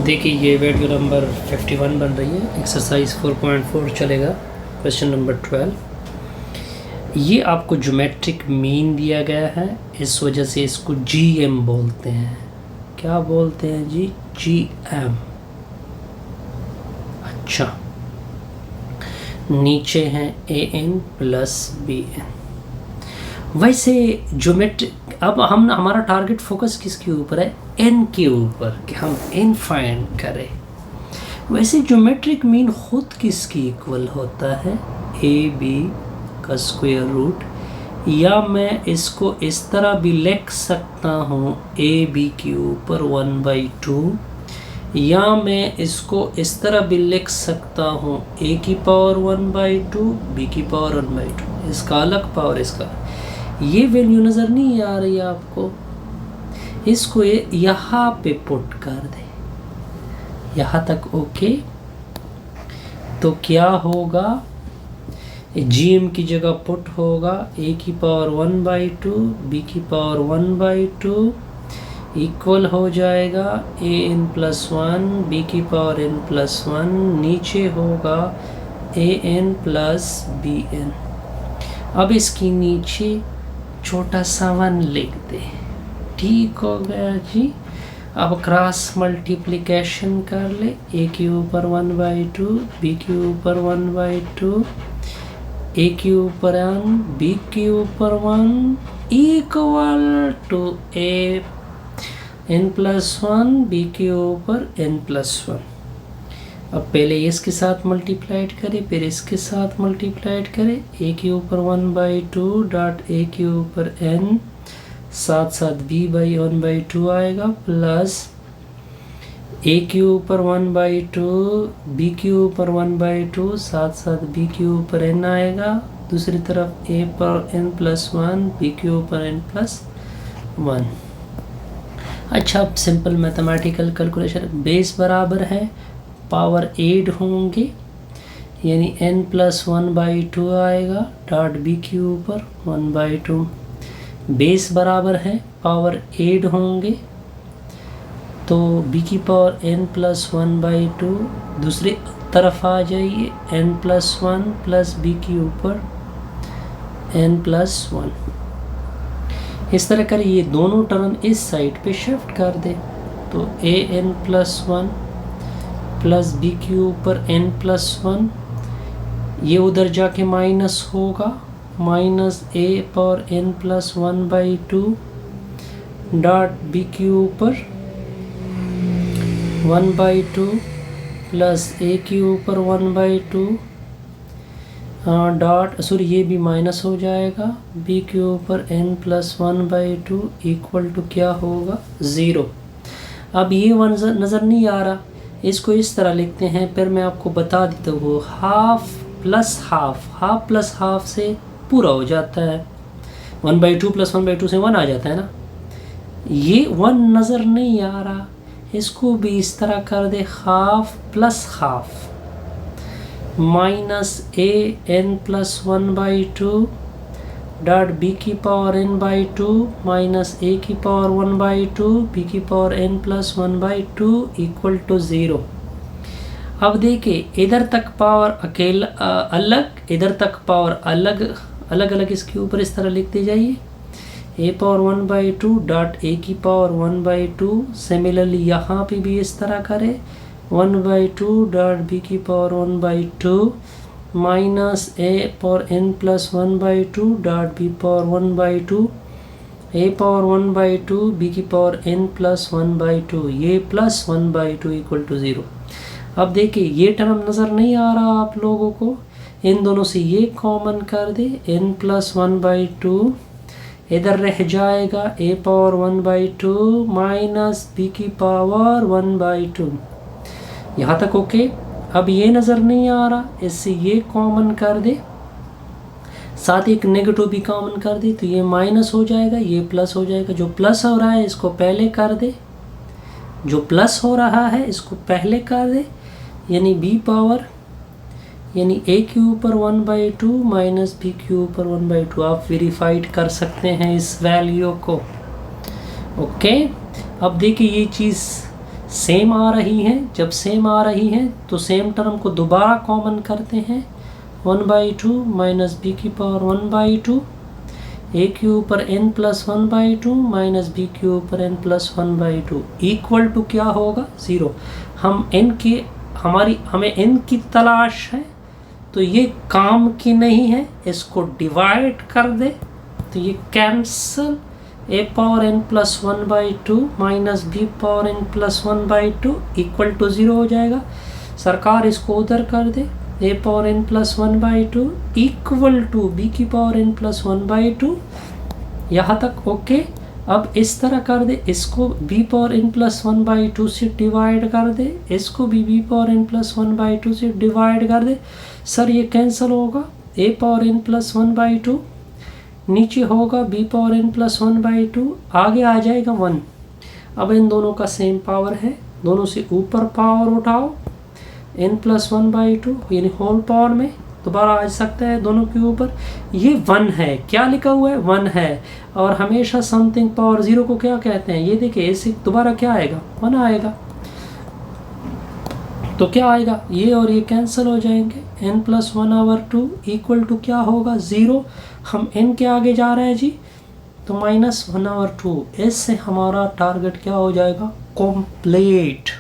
देखिए ये video number 51 बन रही है, एक्सरसाइज 4.4 चलेगा। Question number 12। ये आपको ज्योमेट्रिक मीन दिया गया है, इस वजह से इसको GM बोलते हैं। क्या बोलते हैं जी? GM। अच्छा, नीचे हैं AN प्लस BN। वैसे ज्योमेट्रिक, अब हमारा टारगेट फोकस किसके ऊपर है? n के ऊपर, कि हम n फाइंड करें। वैसे ज्योमेट्रिक मीन खुद किसकी इक्वल होता है? AB का स्क्वायर रूट, या मैं इसको इस तरह भी लिख सकता हूँ AB के ऊपर 1/2, या मैं इसको इस तरह भी लिख सकता हूँ A की पावर 1/2 B की पावर 1/2। इसका अलग पावर, इसका ये वैल्यू नज़र नहीं आ रही है आपको? इसको यहाँ पे पुट कर दे, यहाँ तक ओके। तो क्या होगा? GM की जगह पुट होगा A की पावर 1/2 B की पावर 1/2 इक्वल हो जाएगा AN प्लस 1 B की पावर N प्लस 1, नीचे होगा AN प्लस BN। अब इसकी नीचे छोटा सा 1 लिख दे। ठीक हो गया जी। अब क्रॉस मल्टीप्लिकेशन कर ले, A के ऊपर 1/2 B के ऊपर 1/2, A के ऊपर 1 B के ऊपर 1 equal to AN plus 1 B के ऊपर N प्लस 1। अब पहले इसके साथ मल्टीप्लाइड करें, फिर इसके साथ मल्टीप्लाइड करें। A के ऊपर 1/2 डॉट A के ऊपर N, साथ साथ B/1/2 आएगा, प्लस A के ऊपर 1/2 B के ऊपर 1/2, साथ साथ B के ऊपर N आएगा, दूसरी तरफ A पर N प्लस 1 B के ऊपर N प्लस 1। अच्छा, अब सिंपल मैथमेटिकल कैलकुलेशन, बेस बराबर है, पावर 8 होंगे, यानी N प्लस 1/2 आएगा डॉट B के ऊपर 1/2। बेस बराबर है, पावर 8 होंगे, तो B की पावर N प्लस 1/2, दूसरी तरफ आ जाइए, N प्लस 1 प्लस B के ऊपर N प्लस 1। इस तरह कर ये दोनों टर्म इस साइड पे शिफ्ट कर दे, तो AN प्लस 1 प्लस B के ऊपर N प्लस 1, ये उधर जाके माइनस होगा, minus A power N plus 1/2 dot B के ऊपर 1/2 प्लस A के ऊपर 1/2 डॉट, सॉरी ये भी माइनस हो जाएगा, B के ऊपर N प्लस 1/2 इक्वल टू क्या होगा? 0। अब ये 1 नज़र नहीं आ रहा, इसको इस तरह लिखते हैं, फिर मैं आपको बता देता हूँ। Half plus half, half plus half से पूरा हो जाता है, 1/2 प्लस 1/2 से 1 आ जाता है ना। ये 1 नज़र नहीं आ रहा, इसको भी इस तरह कर दे, half plus half minus AN plus 1/2 dot B की पावर N/2 माइनस A की पावर 1/2 B की power N plus 1/2 equal to 0। अब देखिए, इधर तक पावर अकेला अलग, इधर तक पावर अलग, अलग अलग इसके ऊपर इस तरह लिखते जाइए, A पावर 1/2 डॉट A की पावर 1/2। सिमिलरली यहाँ पे भी इस तरह करें, 1/2 डॉट B की power 1/2 minus A power N plus 1/2 dot B power 1/2, A power 1/2 B की पावर N प्लस 1/2, ये प्लस 1/2 इक्वल टू 0। अब देखिए, ये टर्म नज़र नहीं आ रहा आप लोगों को, इन दोनों से ये कॉमन कर दे, N प्लस 1/2 इधर रह जाएगा, A पावर 1/2 माइनस B की पावर 1/2। यहाँ तक ओके। अब ये नज़र नहीं आ रहा, इससे ये कॉमन कर दे, साथ एक नेगेटिव भी कॉमन कर दे, तो ये माइनस हो जाएगा, ये प्लस हो जाएगा। जो प्लस हो रहा है इसको पहले कर दे, जो प्लस हो रहा है इसको पहले कर दे, यानी B पावर, यानी A के ऊपर 1/2 माइनस B के ऊपर 1/2। आप वेरीफाइड कर सकते हैं इस वैल्यू को। ओके, अब देखिए ये चीज़ सेम आ रही हैं, जब सेम आ रही हैं तो सेम टर्म को दोबारा कॉमन करते हैं, 1/2 माइनस बी की पावर 1/2, ए के ऊपर n प्लस 1/2 माइनस बी के ऊपर n प्लस 1/2 इक्वल टू क्या होगा 0। हम हमें n की तलाश है, तो ये काम की नहीं है, इसको डिवाइड कर दे तो ये cancel, A power n plus 1/2 minus B power n plus 1/2 equal to 0 हो जाएगा। सरकार इसको उधर कर दे, A power n plus 1/2 equal to B की पावर n प्लस 1/2, यहाँ तक ओके। अब इस तरह कर दे, इसको b पावर n प्लस 1/2 से डिवाइड कर दे, इसको भी b पावर n प्लस 1/2 से डिवाइड कर दे। सर ये कैंसिल होगा, a पावर n प्लस 1/2 नीचे होगा b पावर n प्लस 1/2, आगे आ जाएगा 1। अब इन दोनों का सेम पावर है, दोनों से ऊपर पावर उठाओ, n प्लस 1/2 यानी होल पावर में दोबारा आ सकता है दोनों के ऊपर। ये 1 है, क्या लिखा हुआ है 1 है, और हमेशा समथिंग पावर 0 को क्या कहते हैं, ये देखिए इससे दोबारा क्या आएगा 1 आएगा, तो क्या आएगा ये और ये कैंसिल हो जाएंगे, n प्लस 1/2 इक्वल टू क्या होगा 0। हम n के आगे जा रहे हैं जी, तो -1/2, इससे हमारा टारगेट क्या हो जाएगा कंप्लीट।